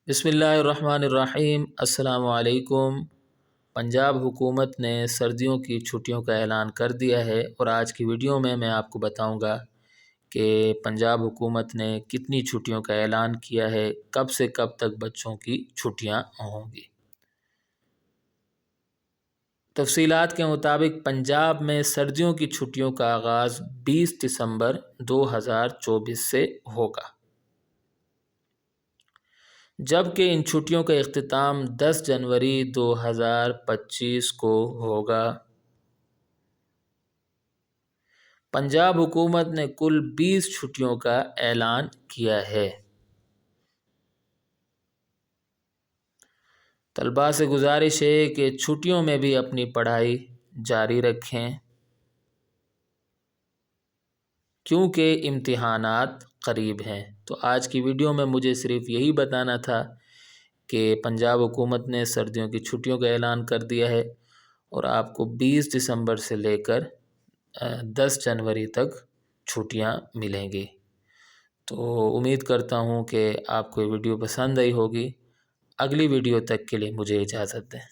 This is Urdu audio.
بسم اللہ الرحمن الرحیم۔ السلام علیکم۔ پنجاب حکومت نے سردیوں کی چھٹیوں کا اعلان کر دیا ہے، اور آج کی ویڈیو میں آپ کو بتاؤں گا کہ پنجاب حکومت نے کتنی چھٹیوں کا اعلان کیا ہے، کب سے کب تک بچوں کی چھٹیاں ہوں گی۔ تفصیلات کے مطابق پنجاب میں سردیوں کی چھٹیوں کا آغاز 20 دسمبر 2024 سے ہوگا، جبکہ ان چھٹیوں کا اختتام 10 جنوری 2025 کو ہوگا۔ پنجاب حکومت نے کل 20 چھٹیوں کا اعلان کیا ہے۔ طلباء سے گزارش ہے کہ چھٹیوں میں بھی اپنی پڑھائی جاری رکھیں، کیونکہ امتحانات قریب ہیں۔ تو آج کی ویڈیو میں مجھے صرف یہی بتانا تھا کہ پنجاب حکومت نے سردیوں کی چھٹیوں کا اعلان کر دیا ہے، اور آپ کو 20 دسمبر سے لے کر 10 جنوری تک چھٹیاں ملیں گی۔ تو امید کرتا ہوں کہ آپ کو یہ ویڈیو پسند آئی ہوگی۔ اگلی ویڈیو تک کے لیے مجھے اجازت دیں۔